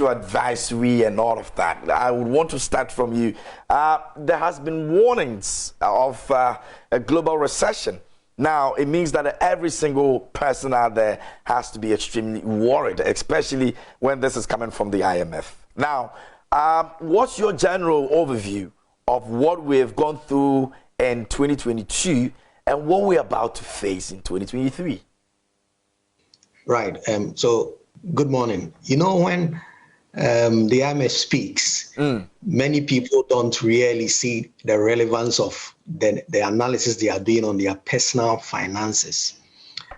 advisory and all of that. I would want to start from you. There has been warnings of a global recession. Now, it means that every single person out there has to be extremely worried, especially when this is coming from the IMF. Now, what's your general overview of what we've gone through in 2022 and what we're about to face in 2023? Right. So, good morning. You know, when the IMF speaks, many people don't really see the relevance of the analysis they are doing on their personal finances.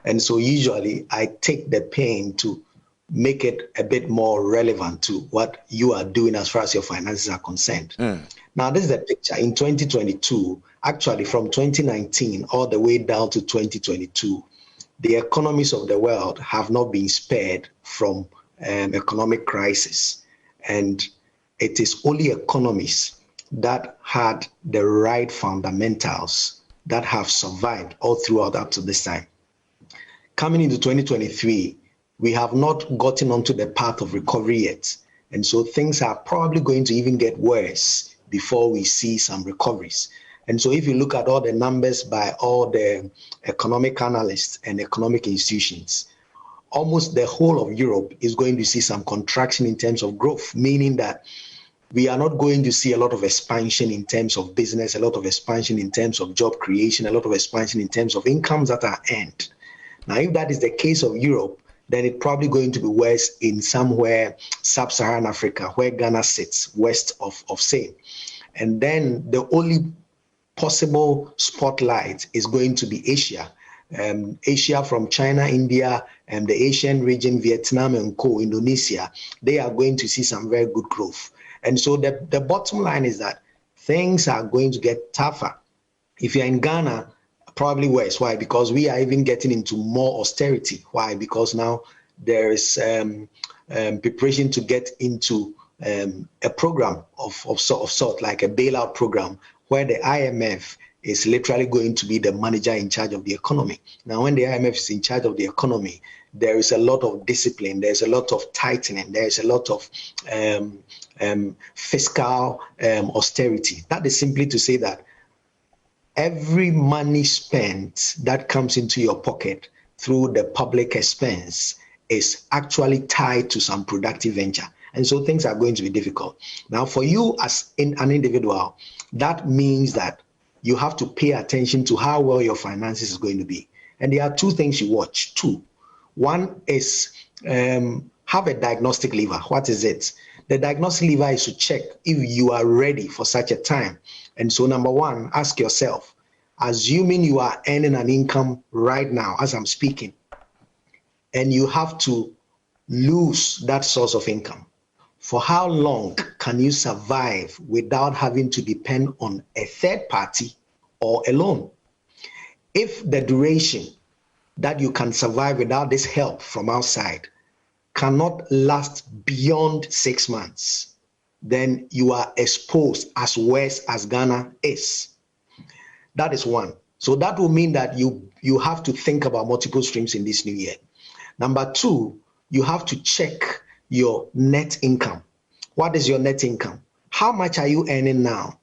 And so usually I take the pain to make it a bit more relevant to what you are doing as far as your finances are concerned. Now, this is the picture in 2022, actually from 2019 all the way down to 2022, the economies of the world have not been spared from economic crisis. And it is only economies that had the right fundamentals that have survived all throughout up to this time. Coming into 2023, we have not gotten onto the path of recovery yet. And so things are probably going to even get worse before we see some recoveries. And so if you look at all the numbers by all the economic analysts and economic institutions, almost the whole of Europe is going to see some contraction in terms of growth, meaning that we are not going to see a lot of expansion in terms of business, a lot of expansion in terms of job creation, a lot of expansion in terms of incomes that are earned. Now, if that is the case of Europe, then it's probably going to be worse in somewhere sub-Saharan Africa, where Ghana sits west of Seine. And then the only possible spotlight is going to be Asia. Asia from China, India, and the Asian region, Vietnam and Indonesia, they are going to see some very good growth. And so the bottom line is that things are going to get tougher. If you're in Ghana, probably worse. Why? Because we are even getting into more austerity. Why? Because now there is preparation to get into a program of sort, like a bailout program, where the IMF is literally going to be the manager in charge of the economy. Now, when the IMF is in charge of the economy, there is a lot of discipline, there's a lot of tightening, there's a lot of fiscal austerity. That is simply to say that every money spent that comes into your pocket through the public expense is actually tied to some productive venture. And so things are going to be difficult. Now, for you as an individual, that means that you have to pay attention to how well your finances is going to be. And there are two things you watch. Two. One is have a diagnostic lever. What is it? The diagnostic lever is to check if you are ready for such a time. And so number one, ask yourself, assuming you are earning an income right now as I'm speaking, and you have to lose that source of income, for how long can you survive without having to depend on a third party or a loan? If the duration that you can survive without this help from outside cannot last beyond 6 months, then you are exposed as worse as Ghana is. That is one. So that will mean that you have to think about multiple streams in this new year. Number two, you have to check your net income. What is your net income? How much are you earning now?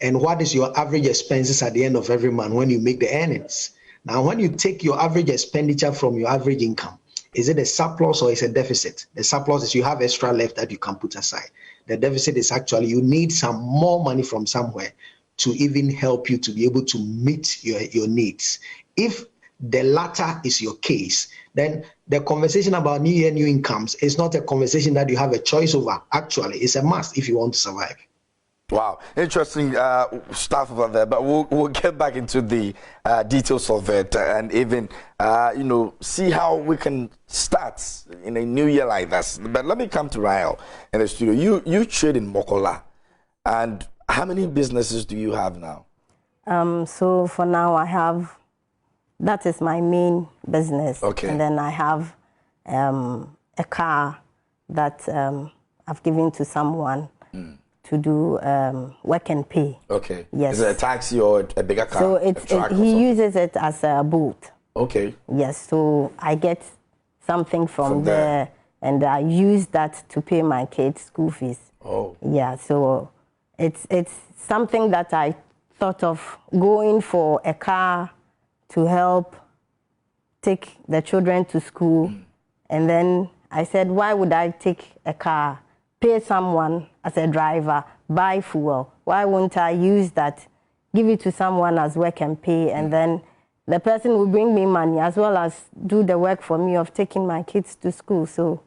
And what is your average expenses at the end of every month when you make the earnings? Now, when you take your average expenditure from your average income, is it a surplus or is it a deficit? The surplus is you have extra left that you can put aside. The deficit is actually you need some more money from somewhere to even help you to be able to meet your needs. If the latter is your case, then the conversation about new year, new incomes is not a conversation that you have a choice over. Actually, it's a must if you want to survive. Wow, interesting stuff over there. But we'll get back into the details of it and even see how we can start in a new year like this. But let me come to Rahel in the studio. You trade in Mokola, and how many businesses do you have now? So for now, I have. That is my main business. Okay. And then I have a car that I've given to someone to do work and pay. Okay. Yes. Is it a taxi or a bigger car? So he uses it as a boat. Okay. Yes. So I get something from the and I use that to pay my kids' school fees. Oh. Yeah, so it's something that I thought of going for a car to help take the children to school. And then I said, why would I take a car, pay someone as a driver, buy fuel? Why wouldn't I use that, give it to someone as work and pay, and then the person will bring me money as well as do the work for me of taking my kids to school. So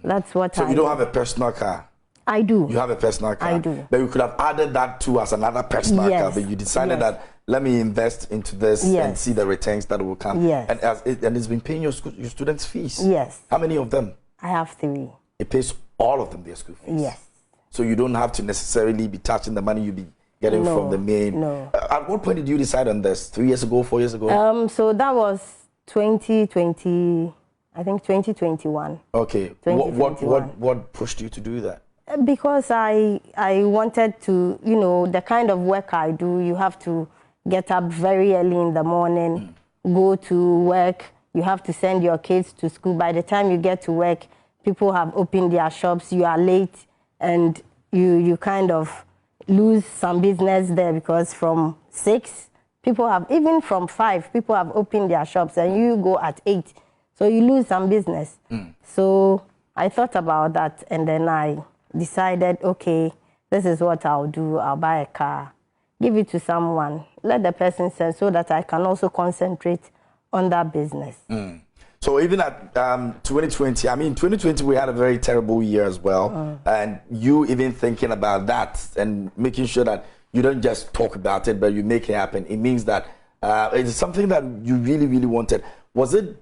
that's what So you don't have a personal car? I do. You have a personal car? I do. But you could have added that too as another personal car, but you decided that let me invest into this and see the returns that will come. Yes. And it's been paying your students' fees? Yes. How many of them? I have 3. It pays all of them their school fees? Yes. So you don't have to necessarily be touching the money you be getting from the main? No. At what point did you decide on this? 3 years ago, 4 years ago? So that was 2020, I think 2021. Okay. 2021. What pushed you to do that? Because I wanted to, the kind of work I do, you have to get up very early in the morning, go to work, you have to send your kids to school. By the time you get to work, people have opened their shops, you are late, and you kind of lose some business there because from 6, people have, even from 5, people have opened their shops and you go at 8. So you lose some business. So I thought about that, and then I decided, okay, this is what I'll do. I'll buy a car, give it to someone, let the person sell so that I can also concentrate on that business. So even at 2020, I mean, 2020, we had a very terrible year as well. And you even thinking about that and making sure that you don't just talk about it, but you make it happen. It means that it's something that you really, really wanted. Was it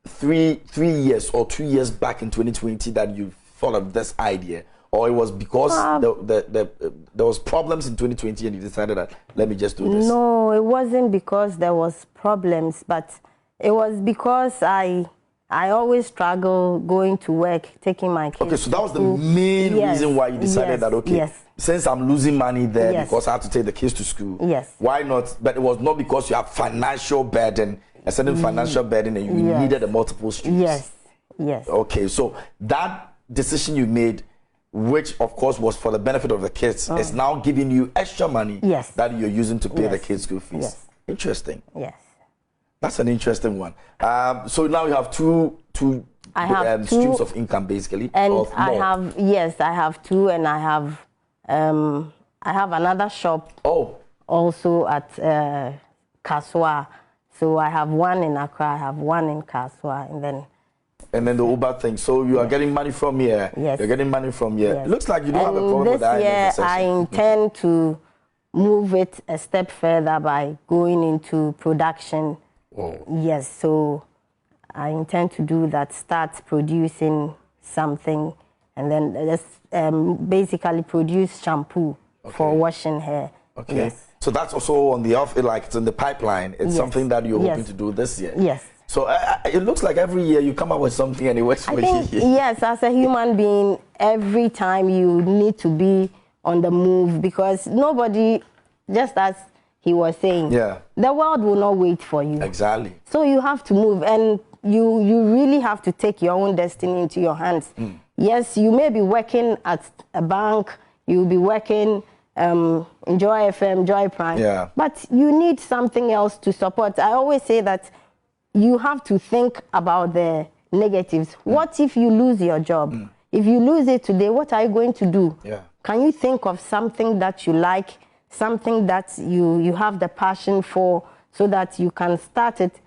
3 years or 2 years back in 2020 that you thought of this idea? Or it was because there was problems in 2020 and you decided that, let me just do this? No, it wasn't because there was problems, but it was because I always struggle going to work, taking my kids. Okay, so that was the main reason why you decided that, okay, since I'm losing money there because I have to take the kids to school, why not? But it was not because you have financial burden, a certain financial burden, and you needed a multiple streams. Yes. Okay, so that decision you made, which of course was for the benefit of the kids, is now giving you extra money that you're using to pay the kids' school fees. Interesting. Yes. That's an interesting one. So now you have two streams of income, basically. And I have 2, and I have another shop. Also at Kaswa. So I have 1 in Accra, I have 1 in Kaswa, and then the Uber thing. So you are getting money from here. Yes. You're getting money from here. Yes. It looks like you don't have a problem with that. This year, I intend to move it a step further by going into production. Yes, so I intend to do that, start producing something, and then just basically produce shampoo for washing hair. Okay. Yes. So that's also on the like it's in the pipeline. It's something that you're hoping to do this year. Yes. So it looks like every year you come up with something and it works for you. Yes, as a human being, every time you need to be on the move because nobody, just as he was saying, the world will not wait for you. Exactly. So you have to move, and you really have to take your own destiny into your hands. Yes, you may be working at a bank, you'll be working Joy FM, Joy Prime, but you need something else to support. I always say that you have to think about the negatives. What if you lose your job? If you lose it today, what are you going to do? Can you think of something that you like, something that you have the passion for, so that you can start it?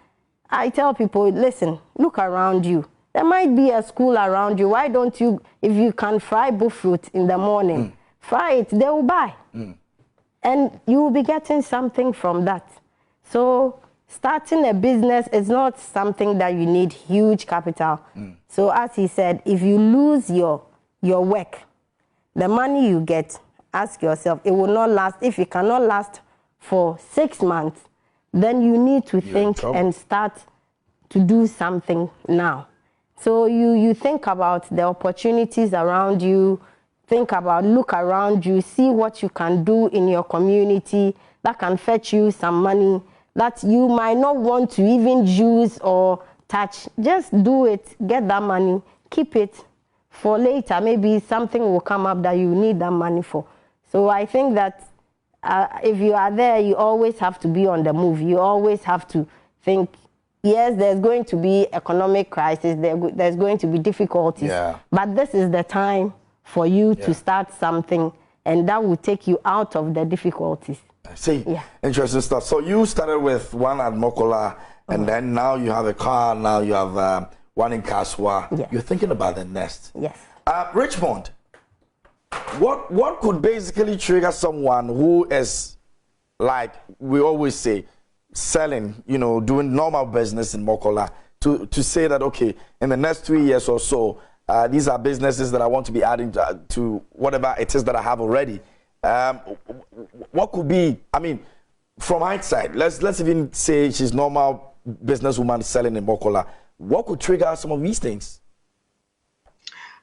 I tell people, listen, look around you. There might be a school around you. Why don't you, if you can fry buffruit in the morning, fry it, they will buy. And you will be getting something from that. So starting a business is not something that you need huge capital. So as he said, if you lose your work, the money you get, ask yourself, it will not last. If it cannot last for 6 months, then you need to think and start to do something now. So you think about the opportunities around you, look around you, see what you can do in your community that can fetch you some money that you might not want to even use or touch. Just do it, get that money, keep it for later. Maybe something will come up that you need that money for. So I think that if you are there, you always have to be on the move. You always have to think, yes, there's going to be economic crisis, there's going to be difficulties, but this is the time for you to start something, and that will take you out of the difficulties. See, interesting stuff. So you started with one at Mokola, and then now you have a car, now you have one in Kaswa. You're thinking about the next. Yes. Richmond, what could basically trigger someone who is, like we always say, selling, doing normal business in Mokola, to say that, okay, in the next 3 years or so, these are businesses that I want to be adding to whatever it is that I have already. What could be, I mean, from hindsight, let's even say she's normal businesswoman selling in Mokola. What could trigger some of these things?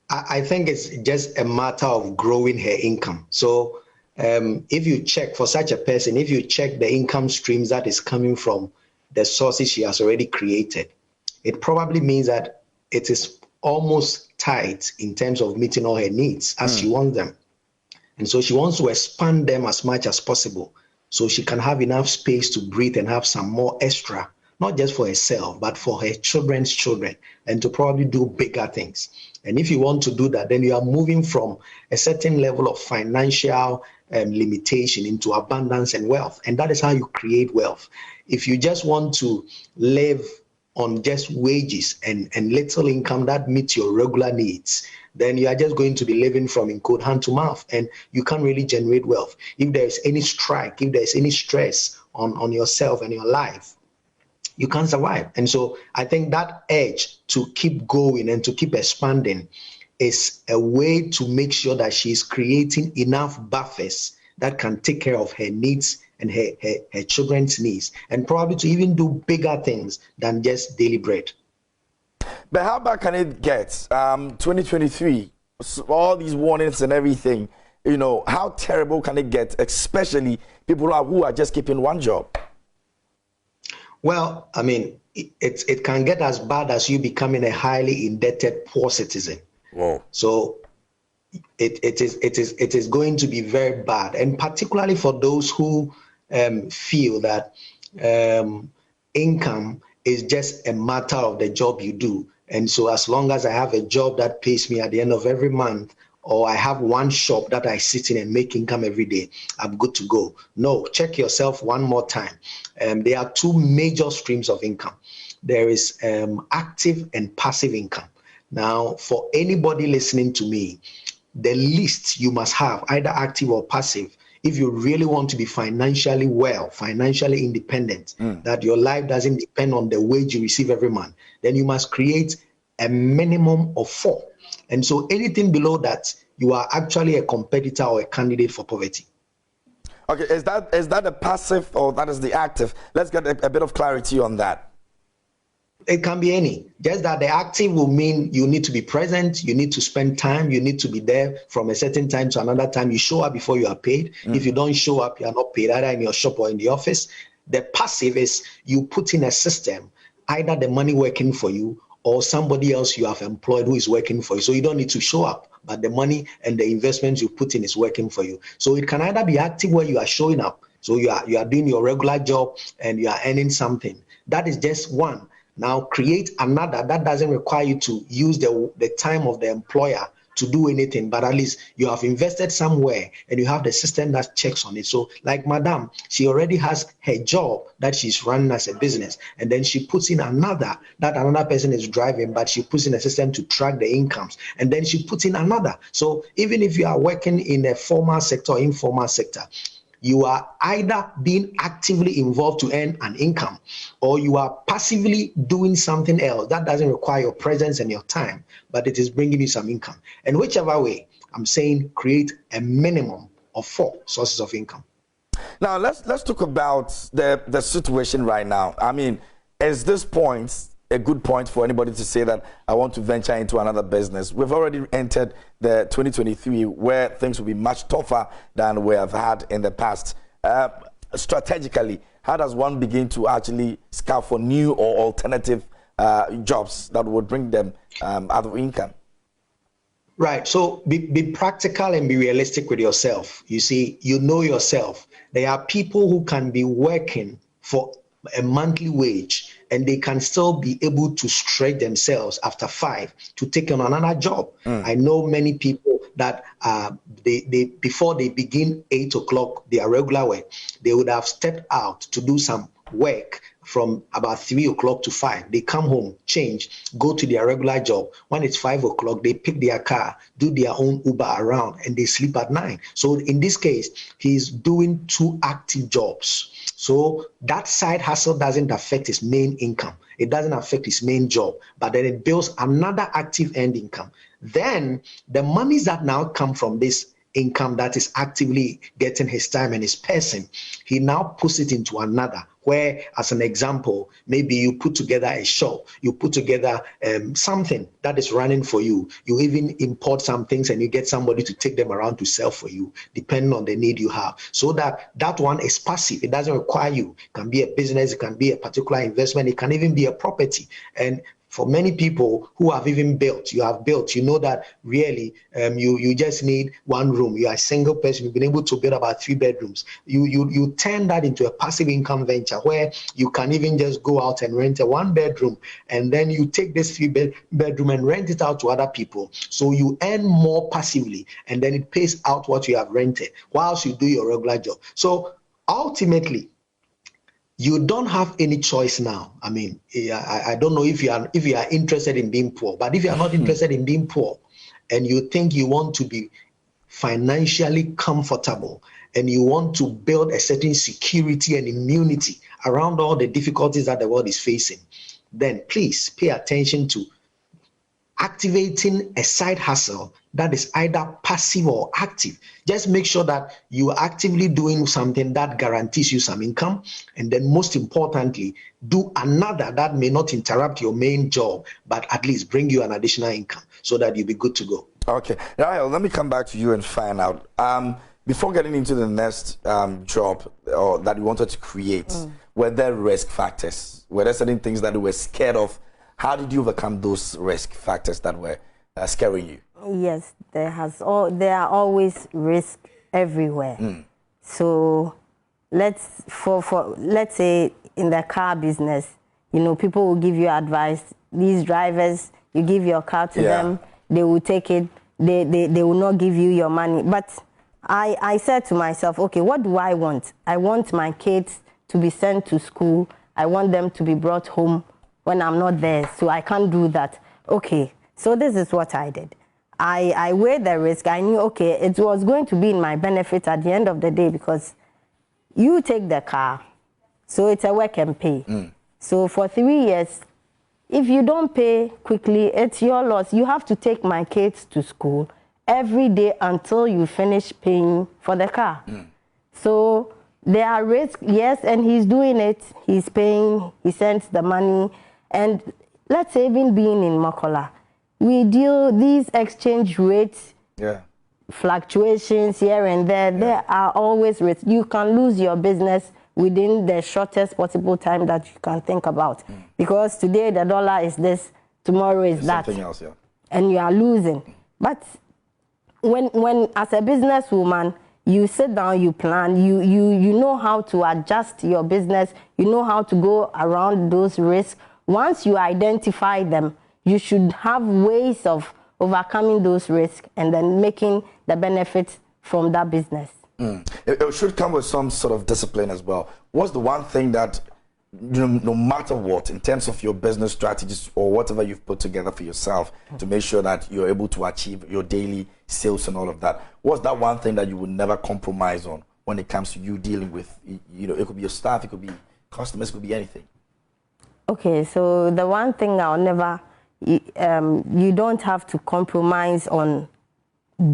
I think it's just a matter of growing her income. So if you check for such a person, if you check the income streams that is coming from the sources she has already created, it probably means that it is almost tight in terms of meeting all her needs as she wants them. And so she wants to expand them as much as possible so she can have enough space to breathe and have some more extra, not just for herself, but for her children's children, and to probably do bigger things. And if you want to do that, then you are moving from a certain level of financial limitation into abundance and wealth. And that is how you create wealth. If you just want to live on just wages and little income that meets your regular needs, then you are just going to be living from, in quote, hand to mouth, and you can't really generate wealth. If there is any strike, if there is any stress on yourself and your life, you can't survive. And so I think that edge to keep going and to keep expanding is a way to make sure that she's creating enough buffers that can take care of her needs and her children's needs, and probably to even do bigger things than just daily bread. But how bad can it get? 2023, all these warnings and everything, how terrible can it get, especially people who are just keeping one job? Well, I mean, it can get as bad as you becoming a highly indebted poor citizen. Whoa. So it is going to be very bad, and particularly for those who feel that income is just a matter of the job you do. And so as long as I have a job that pays me at the end of every month, or I have one shop that I sit in and make income every day, I'm good to go. No, check yourself one more time. There are two major streams of income. There is active and passive income. Now, for anybody listening to me, the least you must have, either active or passive, if you really want to be financially well, financially independent, that your life doesn't depend on the wage you receive every month, then you must create a minimum of 4. And so anything below that, you are actually a competitor or a candidate for poverty. Okay, is that a passive or that is the active? Let's get a bit of clarity on that. It can be any. Just that the active will mean you need to be present, you need to spend time, you need to be there from a certain time to another time. You show up before you are paid. If you don't show up, you are not paid, either in your shop or in the office. The passive is you put in a system, either the money working for you or somebody else you have employed who is working for you. So you don't need to show up, but the money and the investments you put in is working for you. So it can either be active where you are showing up, so you are doing your regular job and you are earning something. That is just one. Now create another that doesn't require you to use the time of the employer to do anything, but at least you have invested somewhere and you have the system that checks on it. So like Madam, she already has her job that she's running as a business, and then she puts in another that another person is driving, but she puts in a system to track the incomes, and then she puts in another. So even if you are working in a formal sector or informal sector, you are either being actively involved to earn an income, or you are passively doing something else that doesn't require your presence and your time, but it is bringing you some income. And whichever way, I'm saying create a minimum of 4 sources of income. Now, let's talk about the situation right now. I mean, is this point a good point for anybody to say that I want to venture into another business? We've already entered the 2023 where things will be much tougher than we have had in the past. Strategically, how does one begin to actually scout for new or alternative jobs that would bring them other income? Right. So be practical and be realistic with yourself. You see, you know yourself. There are people who can be working for a monthly wage and they can still be able to stretch themselves after 5 to take on another job. I know many people that they before they begin 8 o'clock, their regular work, they would have stepped out to do some work from about 3 o'clock to 5. They come home, change, go to their regular job. When it's 5 o'clock, they pick their car, do their own Uber around, and they sleep at 9. So in this case, he's doing 2 active jobs. So that side hustle doesn't affect his main income. It doesn't affect his main job, but then it builds another active end income. Then the monies that now come from this income that is actively getting his time and his person, he now puts it into another, where, as an example, maybe you put together a shop, you put together something that is running for you. You even import some things and you get somebody to take them around to sell for you, depending on the need you have. So that one is passive. It doesn't require you. It can be a business, it can be a particular investment, it can even be a property. And for many people who have even built, you know that really you just need 1 room. You are a single person, you've been able to build about 3 bedrooms. You turn that into a passive income venture where you can even just go out and rent a 1 bedroom, and then you take this 3 bedroom and rent it out to other people. So you earn more passively, and then it pays out what you have rented whilst you do your regular job. So ultimately, you don't have any choice now. I mean, I don't know if you are interested in being poor, but if you are not interested in being poor and you think you want to be financially comfortable and you want to build a certain security and immunity around all the difficulties that the world is facing, then please pay attention to activating a side hustle that is either passive or active. Just make sure that you are actively doing something that guarantees you some income. And then most importantly, do another that may not interrupt your main job, but at least bring you an additional income so that you'll be good to go. Okay. Now, let me come back to you and find out. Before getting into the next job that you wanted to create, were there risk factors? Were there certain things that you were scared of? How did you overcome those risk factors that were scaring you? Yes, there are always risks everywhere. So let's say in the car business, people will give you advice. These drivers, you give your car to them, they will take it. They will not give you your money. But I said to myself, okay, what do I want? I want my kids to be sent to school. I want them to be brought home when I'm not there, so I can't do that. Okay, so this is what I did. I weighed the risk. I knew, okay, it was going to be in my benefit at the end of the day because you take the car, so it's a work and pay. So for 3 years, if you don't pay quickly, it's your loss. You have to take my kids to school every day until you finish paying for the car. So there are risks, yes, and he's doing it. He's paying, he sends the money. And let's say even being in Makola, we deal these exchange rates, fluctuations here and there. There are always risks. You can lose your business within the shortest possible time that you can think about. Because today the dollar is this, tomorrow is that. Something else, and you are losing. But when as a businesswoman, you sit down, you plan, you know how to adjust your business, you know how to go around those risks. Once you identify them, you should have ways of overcoming those risks and then making the benefits from that business. It should come with some sort of discipline as well. What's the one thing that, no matter what, in terms of your business strategies or whatever you've put together for yourself to make sure that you're able to achieve your daily sales and all of that, what's that one thing that you would never compromise on when it comes to you dealing with, it could be your staff, it could be customers, it could be anything? Okay, so the one thing I'll never, you don't have to compromise on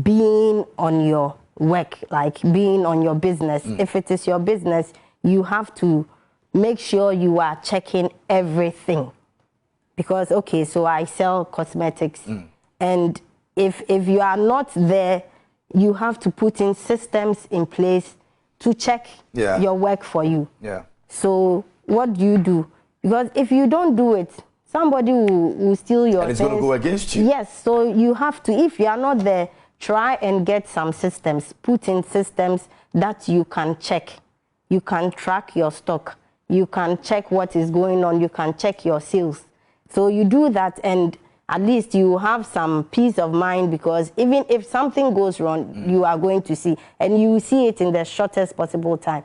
being on your work, like being on your business. If it is your business, you have to make sure you are checking everything. Because, okay, so I sell cosmetics. And if you are not there, you have to put in systems in place to check your work for you. So what do you do? Because if you don't do it, somebody will steal your and it's things. going to go against you. Yes, so you have to, if you are not there, try and get some systems, put in systems that you can check. You can track your stock. You can check what is going on. You can check your sales. So you do that, and at least you have some peace of mind, because even if something goes wrong, you are going to see, and you see it in the shortest possible time.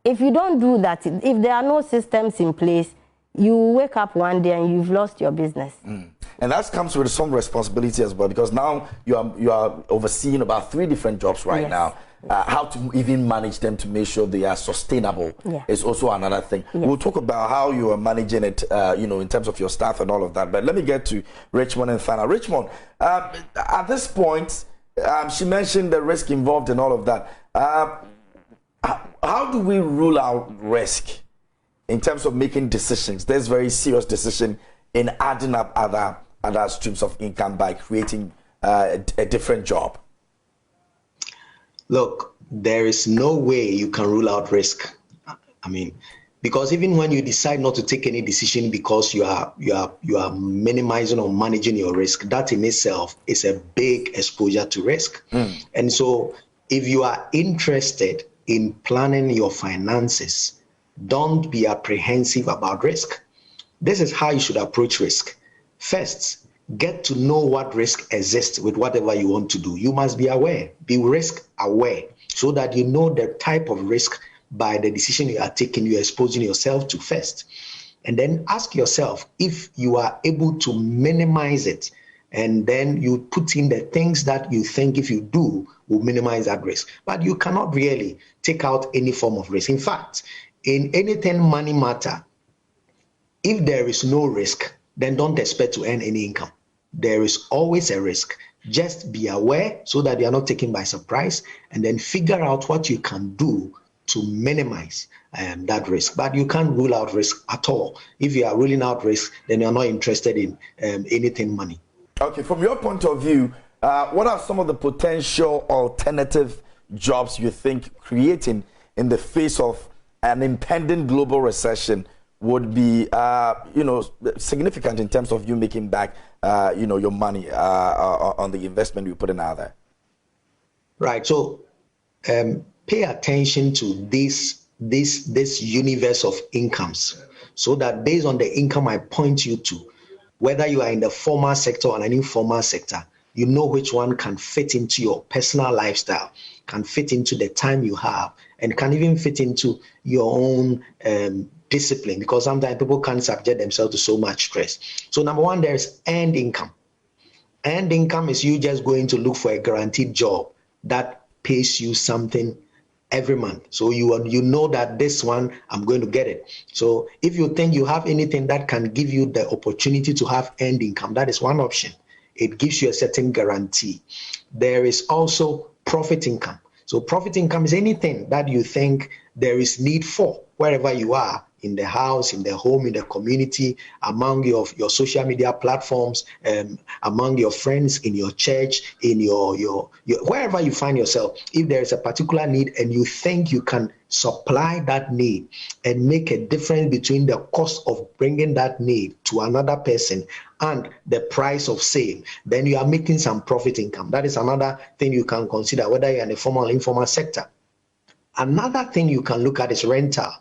If you don't do that, if there are no systems in place, you wake up one day and you've lost your business. And that comes with some responsibility as well, because now you are overseeing about 3 different jobs right now. How to even manage them to make sure they are sustainable is also another thing. We'll talk about how you are managing it, you know, in terms of your staff and all of that. But let me get to Richmond and find out. Richmond, at this point, she mentioned the risk involved in all of that. How do we rule out risk in terms of making decisions? There's very serious decision in adding up other streams of income by creating a different job. Look, there is no way you can rule out risk. I mean, because even when you decide not to take any decision because you are minimizing or managing your risk, that in itself is a big exposure to risk. And so if you are interested in planning your finances, don't be apprehensive about risk. This is how you should approach risk. First, get to know what risk exists with whatever you want to do. You must be aware, be risk aware, so that you know the type of risk by the decision you are taking, you're exposing yourself to first. And then ask yourself if you are able to minimize it, and then you put in the things that you think if you do will minimize that risk. But you cannot really take out any form of risk. In fact, in anything money matter, if there is no risk, then don't expect to earn any income. There is always a risk. Just be aware so that you are not taken by surprise, and then figure out what you can do to minimize that risk. But you can't rule out risk at all. If you are ruling out risk, then you are not interested in anything money. Okay, from your point of view, what are some of the potential alternative jobs you think creating in the face of an impending global recession would be, you know, significant in terms of you making back, you know, your money on the investment you put in out there? Right. So pay attention to this universe of incomes, so that based on the income I point you to, whether you are in the formal sector or an informal sector, you know which one can fit into your personal lifestyle, can fit into the time you have, and can even fit into your own discipline, because sometimes people can't subject themselves to so much stress. So number one, there's earned income. Earned income is you just going to look for a guaranteed job that pays you something every month. So you know that this one, I'm going to get it. So if you think you have anything that can give you the opportunity to have earned income, that is one option. It gives you a certain guarantee. There is also profit income. So profit income is anything that you think there is need for wherever you are, in the house, in the home, in the community, among your social media platforms, among your friends, in your church, in your wherever you find yourself. If there is a particular need and you think you can supply that need and make a difference between the cost of bringing that need to another person and the price of sale, then you are making some profit income. That is another thing you can consider, whether you're in the formal or informal sector. Another thing you can look at is rental.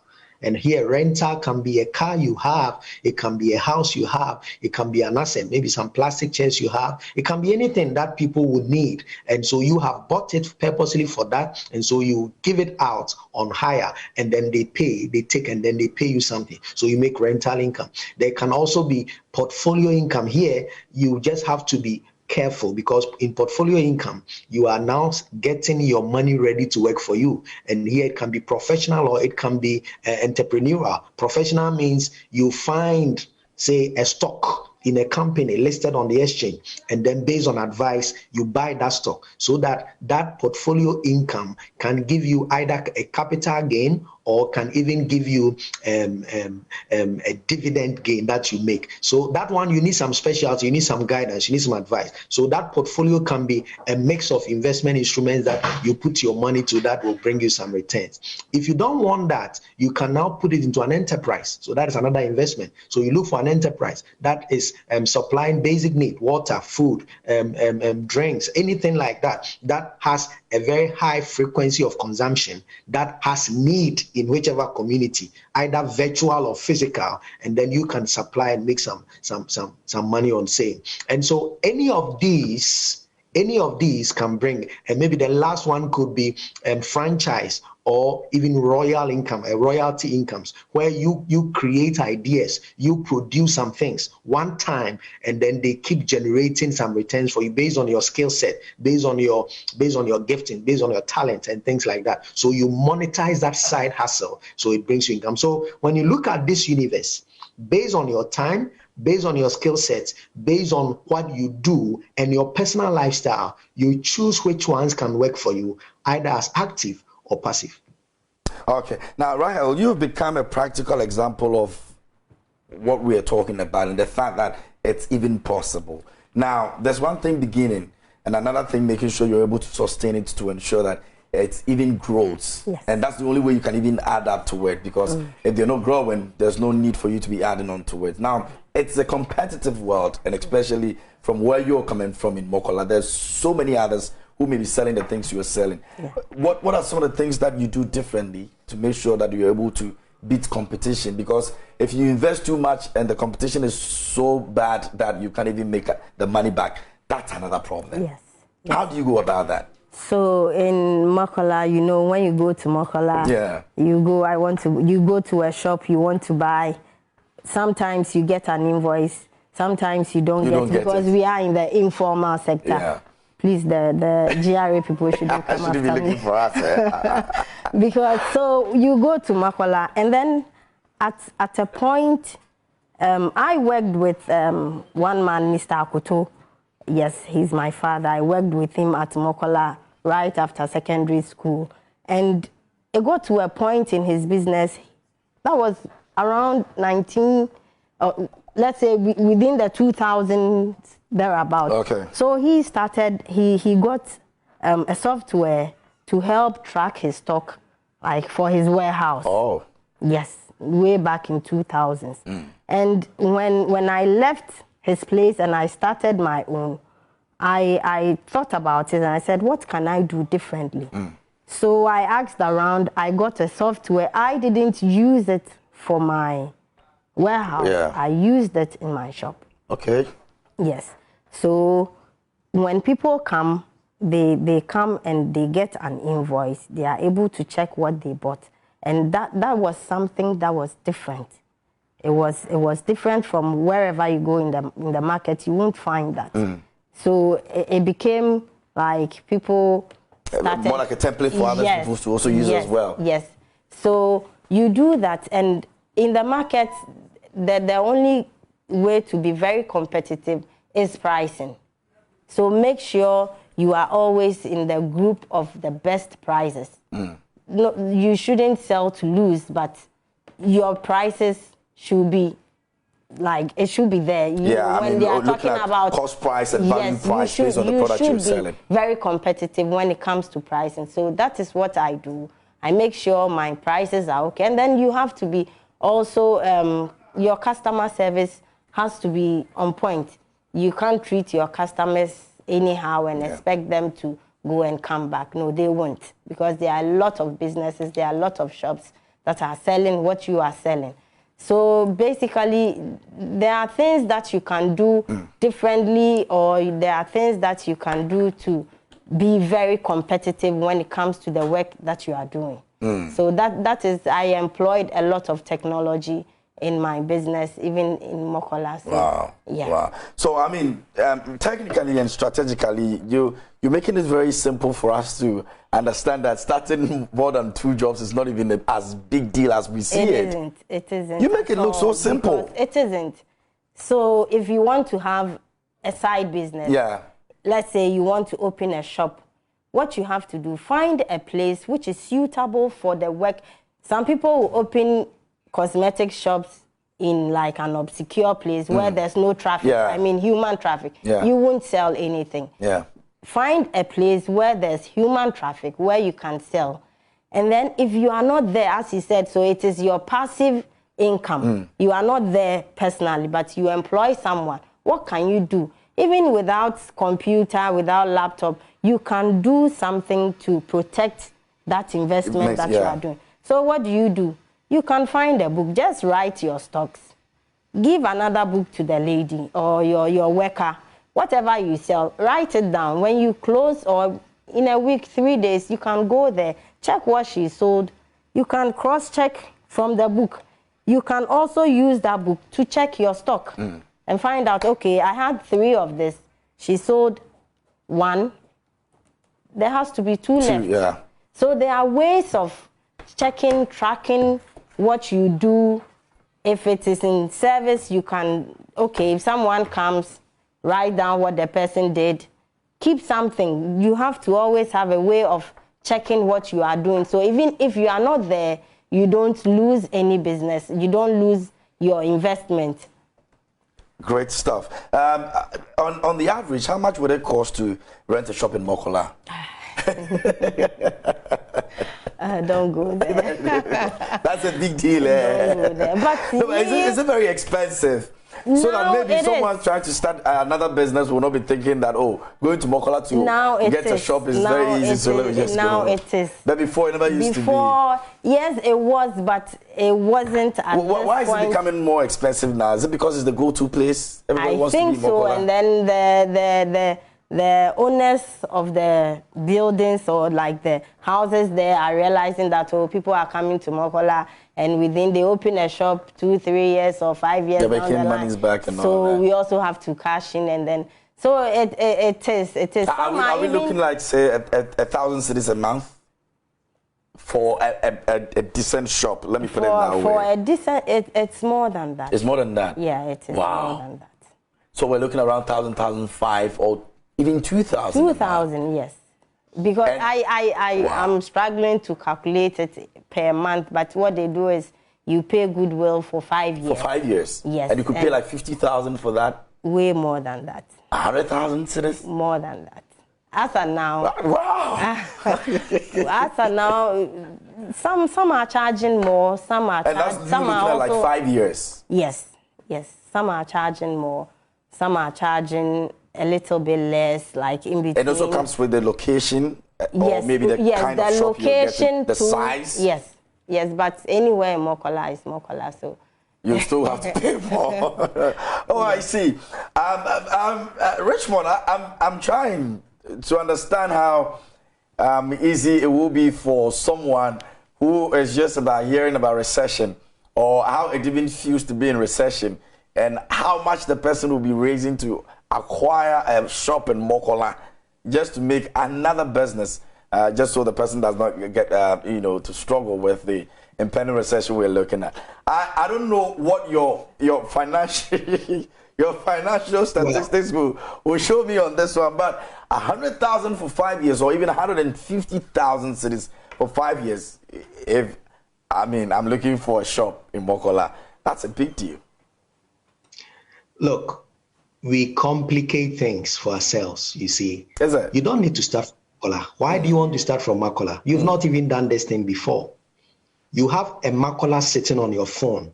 And here, rental can be a car you have, it can be a house you have, it can be an asset, maybe some plastic chairs you have, it can be anything that people would need. And so you have bought it purposely for that, and so you give it out on hire, and then they take, and then they pay you something. So you make rental income. There can also be portfolio income. Here, you just have to be careful, because in portfolio income, you are now getting your money ready to work for you. And here it can be professional or it can be entrepreneurial. Professional means you find, say, a stock in a company listed on the exchange, and then based on advice, you buy that stock, so that that portfolio income can give you either a capital gain or can even give you a dividend gain that you make. So that one, you need some specialty, you need some guidance, you need some advice. So that portfolio can be a mix of investment instruments that you put your money to that will bring you some returns. If you don't want that, you can now put it into an enterprise. So that is another investment. So you look for an enterprise that is supplying basic need, water, food, drinks, anything like that, that has a very high frequency of consumption, that has need in whichever community, either virtual or physical, and then you can supply and make some money on sale. And so any of these can bring, and maybe the last one could be franchise or even royalty incomes, where you create ideas, you produce some things one time, and then they keep generating some returns for you based on your skill set, based on your gifting, based on your talent and things like that. So you monetize that side hustle, so it brings you income. So when you look at this universe, based on your time, based on your skill sets, based on what you do and your personal lifestyle, you choose which ones can work for you, either as active or passive. Okay. Now, Rahel, you've become a practical example of what we are talking about and the fact that it's even possible. Now, there's one thing beginning and another thing making sure you're able to sustain it to ensure that it even grows. Yes. And that's the only way you can even add up to it, because if they're not growing, there's no need for you to be adding on to it. Now, it's a competitive world, and especially from where you're coming from in Mokola, there's so many others who may be selling the things you're selling. Yeah. What are some of the things that you do differently to make sure that you're able to beat competition? Because if you invest too much and the competition is so bad that you can't even make the money back, that's another problem. Yes. How do you go about that? So in Mokola, you know, when you go to Mokola, you go to a shop, you want to buy. Sometimes you get an invoice, sometimes you don't get it, because we are in the informal sector. Yeah. Please, the GRA people shouldn't come after me. Looking for us, eh? Because so you go to Mokola, and then at a point, I worked with one man, Mr. Akoto. Yes, he's my father. I worked with him at Mokola right after secondary school. And it got to a point in his business, that was around 19, let's say within the 2000s, thereabouts. Okay. So he started, he got a software to help track his stock, like for his warehouse. Oh. Yes, way back in 2000s. And when I left his place and I started my own, I thought about it and I said, what can I do differently? So I asked around, I got a software. I didn't use it for my warehouse. Yeah. I used it in my shop. Okay. Yes. So when people come, they come and they get an invoice. They are able to check what they bought. And that was something that was different. It was different from wherever you go in the market. You won't find that. So it became like people started, more like a template for other people to also use as well. Yes. So you do that, and in the market, the only way to be very competitive is pricing. So make sure you are always in the group of the best prices. No, you shouldn't sell to lose, but your prices should be like, it should be there. When they are talking about cost price and value price based on the product you're selling. Very competitive when it comes to pricing. So that is what I do. I make sure my prices are okay. And then you have to be also, your customer service has to be on point. You can't treat your customers anyhow and expect them to go and come back. No, they won't, because there are a lot of businesses, there are a lot of shops that are selling what you are selling. So basically, there are things that you can do differently, or there are things that you can do to be very competitive when it comes to the work that you are doing. So that is, I employed a lot of technology in my business, even in Mokola. So, wow. Yeah. Wow. So, I mean, technically and strategically, you're making it very simple for us to understand that starting more than 2 jobs is not even as big deal as we see it. It isn't. You make it look so simple. It isn't. So, if you want to have a side business, let's say you want to open a shop, what you have to do, find a place which is suitable for the work. Some people will open cosmetic shops in like an obscure place where there's no traffic. Yeah. I mean, human traffic. Yeah. You won't sell anything. Yeah. Find a place where there's human traffic, where you can sell. And then if you are not there, as he said, so it is your passive income. You are not there personally, but you employ someone. What can you do? Even without computer, without laptop, you can do something to protect that investment that you are doing. So what do? You can find a book. Just write your stocks. Give another book to the lady or your worker. Whatever you sell, write it down. When you close or in a week, 3 days, you can go there, check what she sold. You can cross-check from the book. You can also use that book to check your stock and find out, okay, I had 3 of this. She sold 1. There has to be 2 left. Yeah. So there are ways of checking, tracking what you do. If it is in service, you can, okay, if someone comes, write down what the person did. Keep something. You have to always have a way of checking what you are doing. So even if you are not there, you don't lose any business. You don't lose your investment. Great stuff. On the average, how much would it cost to rent a shop in Mokola? Don't go there. That's a big deal. Don't go there. But is it very expensive? So that maybe someone trying to start another business will not be thinking that, oh, going to Mokola to get a shop is very easy. So let me just now go. It is. But before it never used to be. Yes, it was, but it wasn't at this why is point. it becoming more expensive now? Is it because it's the go-to place? Everybody wants to be I think so. Mokola? And then the owners of the buildings or like the houses there are realizing that people are coming to Mokola, and within they open a shop 2, 3 years or 5 years. They're making money's back and all that. So we also have to cash in, and then so it is. Are we looking like say 1,000 cedis a month for a decent shop? Let me put it that way. For a decent, it's more than that. It's more than that. Yeah, it is more than that. So we're looking around 1,000, 1,500, or even 2,000. 2,000, yes. Because I am struggling to calculate it per month, but what they do is you pay goodwill for 5 years. For 5 years? Yes. And you could pay like 50,000 for that? Way more than that. 100,000 cedis? More than that. As of now. Wow. As of now, some are charging more, some are and that's some looking are at like 5 years? Yes. Some are charging more, some are charging a little bit less, like in between. It also comes with the location, or maybe the kind of shop you get, the size? Yes, but anywhere in Mokola is Mokola, so. You still have to pay more. Oh, I see. Richmond, I'm trying to understand how easy it will be for someone who is just about hearing about recession, or how it even feels to be in recession, and how much the person will be raising to acquire a shop in Mokola just to make another business, just so the person does not get, to struggle with the impending recession we're looking at. I don't know what your financial your financial statistics will show me on this one, but 100,000 for 5 years, or even 150,000 cedis for 5 years. I'm looking for a shop in Mokola. That's a big deal. Look, we complicate things for ourselves, you see. Is it? You don't need to start from Makola. Why do you want to start from Makola? You've not even done this thing before. You have a Makola sitting on your phone.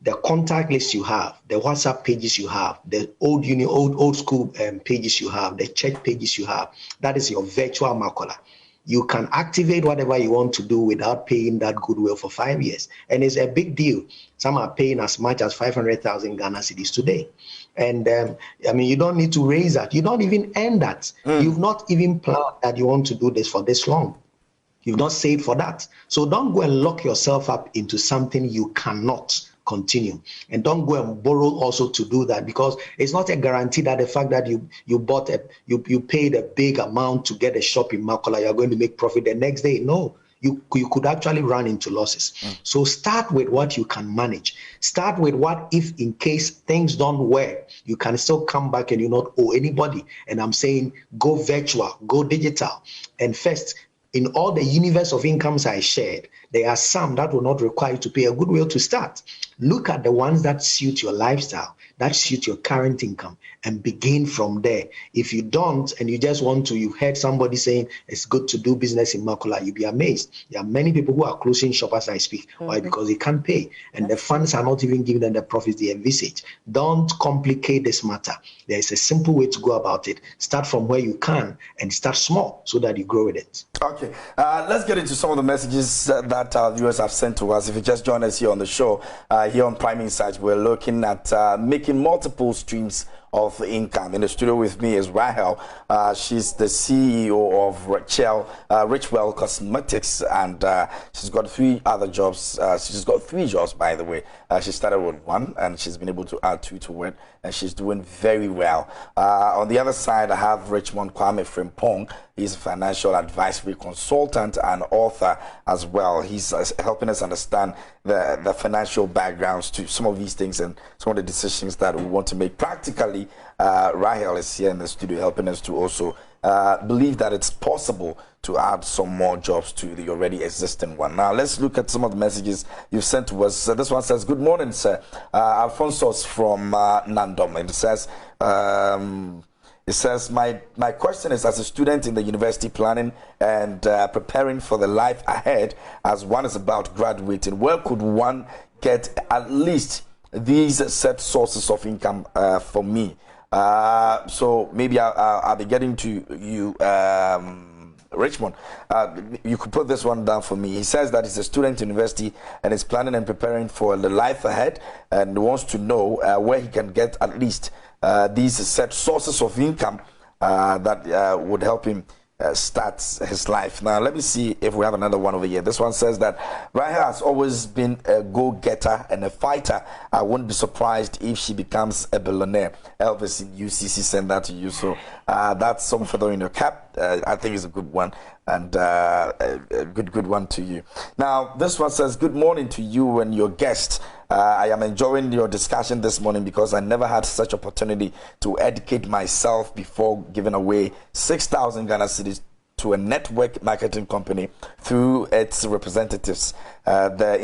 The contact list you have, the WhatsApp pages you have, the old school pages you have, the church pages you have. That is your virtual Makola. You can activate whatever you want to do without paying that goodwill for 5 years. And it's a big deal. Some are paying as much as 500,000 Ghana cedis today. And you don't need to raise that. You don't even earn that. You've not even planned that you want to do this for this long. You've not saved for that. So don't go and lock yourself up into something you cannot continue. And don't go and borrow also to do that, because it's not a guarantee that the fact that you paid a big amount to get a shop in Makola, you're going to make profit the next day. No, you could actually run into losses. So start with what you can manage. Start with what, if in case things don't work, you can still come back and you not owe anybody. And I'm saying go virtual, go digital. And first, in all the universe of incomes I shared, there are some that will not require you to pay a goodwill to start. Look at the ones that suit your lifestyle, that suit your current income, and begin from there. If you don't, and you just want to, you heard somebody saying it's good to do business in Makula, you'll be amazed. There are many people who are closing shop as I speak. Why? Because they can't pay, and the funds are not even giving them the profits they envisage. Don't complicate this matter. There is a simple way to go about it. Start from where you can and start small so that you grow with it. Okay, let's get into some of the messages that our viewers have sent to us. If you just join us here on the show, here on Prime Insights, we're looking at making multiple streams of income. In the studio with me is Rahel. She's the CEO of Richwell Cosmetics, and she's got 3 other jobs. She's got 3 jobs, by the way. She started with 1, and she's been able to add 2 to it, and she's doing very well. On the other side, I have Richmond Kwame Frimpong. He's a financial advisory consultant and author as well. He's helping us understand the financial backgrounds to some of these things and some of the decisions that we want to make practically. Rahel is here in the studio helping us to also believe that it's possible to add some more jobs to the already existing one. Now, let's look at some of the messages you've sent to us. This one says, good morning, sir. Alphonsus from Nandom. It says, my question is, as a student in the university planning and preparing for the life ahead, as one is about graduating, where could one get at least these set sources of income for me? So maybe I'll be getting to you, Richmond. You could put this one down for me. He says that he's a student in university and is planning and preparing for the life ahead and wants to know where he can get at least these set sources of income that would help him start his life. Now, let me see if we have another one over here. This one says that Rahel has always been a go-getter and a fighter. I wouldn't be surprised if she becomes a billionaire. Elvis in UCC sent that to you. So that's some feather in your cap. I think it's a good one, and a good one to you. Now, this one says, good morning to you and your guest. I am enjoying your discussion this morning because I never had such opportunity to educate myself before giving away 6,000 Ghana cedis to a network marketing company through its representatives. That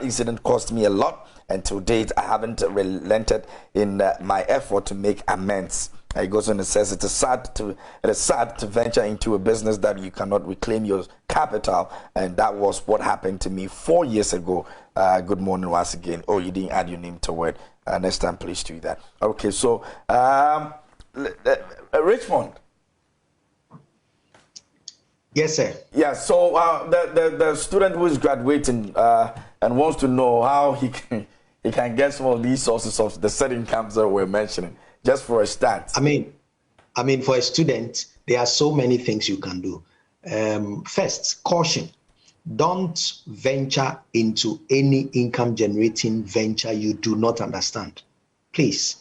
incident cost me a lot, and to date I haven't relented in my effort to make amends. He goes on and says it is sad to venture into a business that you cannot reclaim your capital, and that was what happened to me 4 years ago. Good morning once again. Oh, you didn't add your name to it. Next time, please do that. Okay, so Richmond. Yes, sir. Yeah. So the student who is graduating and wants to know how he can get some of these sources of the set incomes that we're mentioning, just for a start. I mean, for a student, there are so many things you can do. First, caution. Don't venture into any income generating venture you do not understand. Please.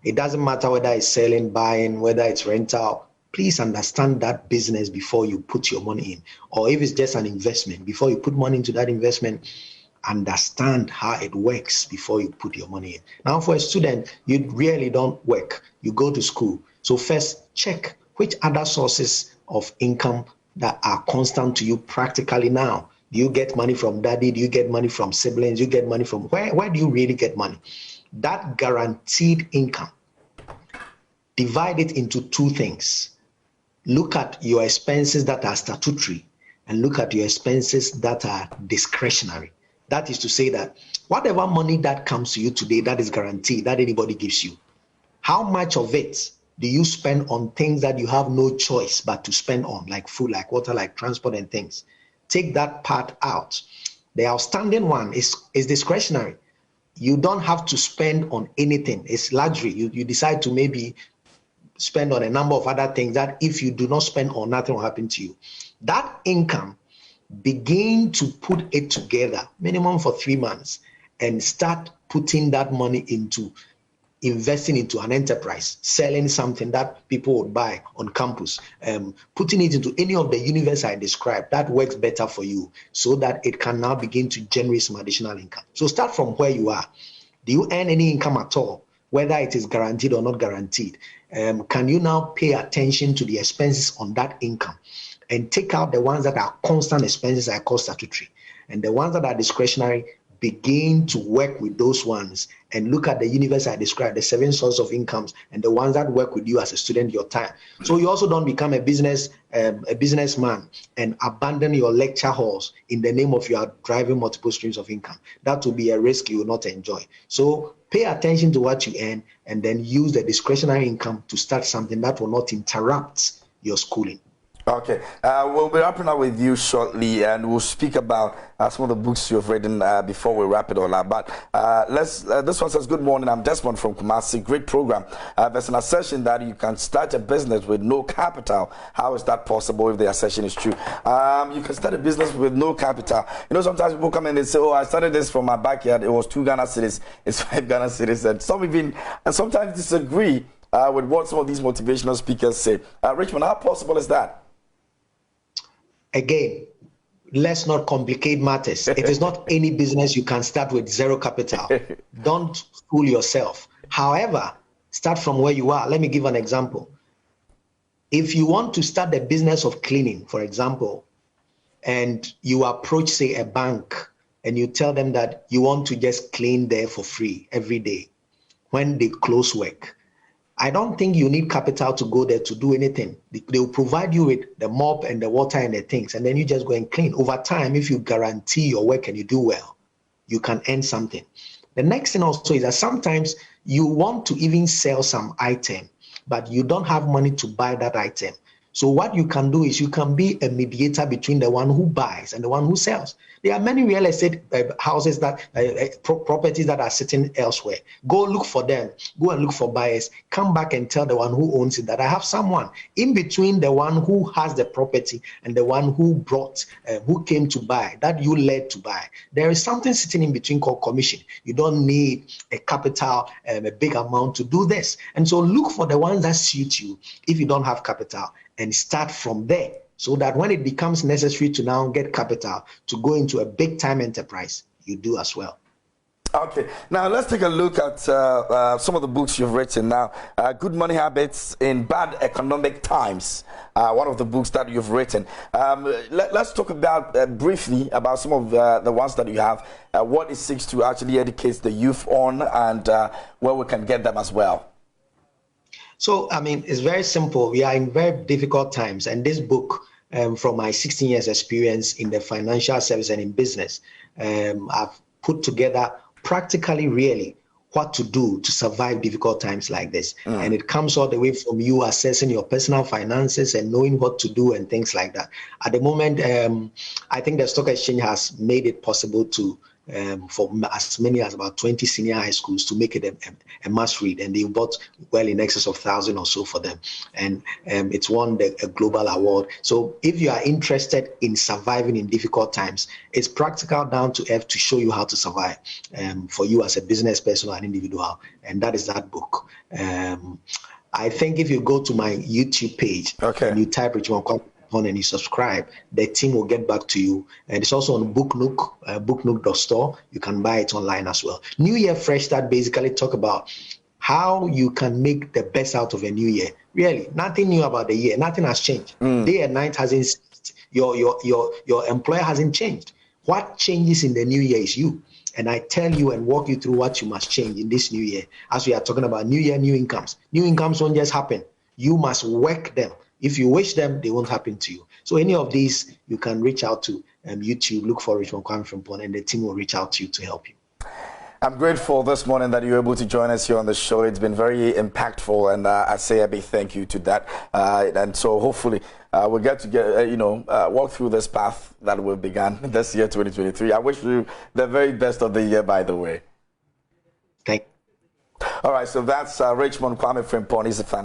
It doesn't matter whether it's selling, buying, whether it's rental. Please understand that business before you put your money in. Or if it's just an investment, before you put money into that investment, understand how it works before you put your money in. Now, for a student, you really don't work. You go to school. So first, check which other sources of income that are constant to you practically now. Do you get money from daddy? Do you get money from siblings? Do you get money from where do you really get money? That guaranteed income, divide it into 2 things. Look at your expenses that are statutory and look at your expenses that are discretionary. That is to say that whatever money that comes to you today that is guaranteed, that anybody gives you, how much of it do you spend on things that you have no choice but to spend on, like food, like water, like transport and things? Take that part out. The outstanding one is discretionary. You don't have to spend on anything. It's luxury. You decide to maybe spend on a number of other things that if you do not spend on, nothing will happen to you. That income, begin to put it together, minimum for 3 months, and start putting that money into investing into an enterprise, selling something that people would buy on campus, putting it into any of the universe I described. That works better for you so that it can now begin to generate some additional income. So start from where you are. Do you earn any income at all, whether it is guaranteed or not guaranteed? Can you now pay attention to the expenses on that income? and take out the ones that are constant expenses I call statutory. And the ones that are discretionary, begin to work with those ones and look at the universe I described, the 7 sources of incomes, and the ones that work with you as a student, your time. So you also don't become a businessman and abandon your lecture halls in the name of you are driving multiple streams of income. That will be a risk you will not enjoy. So pay attention to what you earn and then use the discretionary income to start something that will not interrupt your schooling. Okay, we'll be wrapping up with you shortly, and we'll speak about some of the books you've written before we wrap it all up. But this one says, good morning, I'm Desmond from Kumasi. Great program. There's an assertion that you can start a business with no capital. How is that possible if the assertion is true? You can start a business with no capital. You know, sometimes people come in and say, oh, I started this from my backyard. It was 2 Ghana cedis. It's 5 Ghana cedis. And some even, and sometimes disagree with what some of these motivational speakers say. Richmond, how possible is that? Again, let's not complicate matters. It is not any business you can start with 0 capital. Don't fool yourself. However, start from where you are. Let me give an example. If you want to start the business of cleaning, for example, and you approach, say, a bank, and you tell them that you want to just clean there for free every day when they close work, I don't think you need capital to go there to do anything. They will provide you with the mop and the water and the things, and then you just go and clean. Over time, if you guarantee your work and you do well, you can earn something. The next thing also is that sometimes you want to even sell some item, but you don't have money to buy that item. So what you can do is you can be a mediator between the one who buys and the one who sells. There are many real estate houses that properties that are sitting elsewhere. Go look for them. Go and look for buyers. Come back and tell the one who owns it that I have someone in between the one who has the property and the one who brought, who came to buy, that you led to buy. There is something sitting in between called commission. You don't need a capital, a big amount to do this. And so look for the ones that suit you if you don't have capital, and start from there, so that when it becomes necessary to now get capital to go into a big time enterprise, you do as well. Okay, now let's take a look at some of the books you've written now. Good Money Habits in Bad Economic Times, one of the books that you've written. Let's talk about briefly about some of the ones that you have, what it seeks to actually educate the youth on, and where we can get them as well. So, I mean, it's very simple. We are in very difficult times. And this book, from my 16 years experience in the financial service and in business, I've put together practically really what to do to survive difficult times like this. And it comes all the way from you assessing your personal finances and knowing what to do and things like that. At the moment, I think the stock exchange has made it possible to for as many as about 20 senior high schools to make it a must read, and they bought well in excess of 1,000 or so for them, and it's won a global award. So if you are interested in surviving in difficult times, it's practical down to earth to show you how to survive for you as a business person or an individual, and that is that book. I think if you go to my YouTube page, and you type Richmond Kwame and you subscribe, the team will get back to you. And it's also on Booknook, booknook.store. You can buy it online as well. New Year Fresh Start basically talk about how you can make the best out of a new year. Really, nothing new about the year. Nothing has changed. Day and night hasn't. Your employer hasn't changed. What changes in the new year is you. And I tell you and walk you through what you must change in this new year. As we are talking about new year, new incomes. New incomes won't just happen. You must work them. If you wish them, they won't happen to you. So any of these, you can reach out to YouTube, look for Richmond Kwame Frimpong, and the team will reach out to you to help you. I'm grateful this morning that you're able to join us here on the show. It's been very impactful, and I say a big thank you to that. And so hopefully we'll get to walk through this path that we've begun this year, 2023. I wish you the very best of the year, by the way. Thank you. All right, so that's Richmond Kwame Frimpong. He's a fan.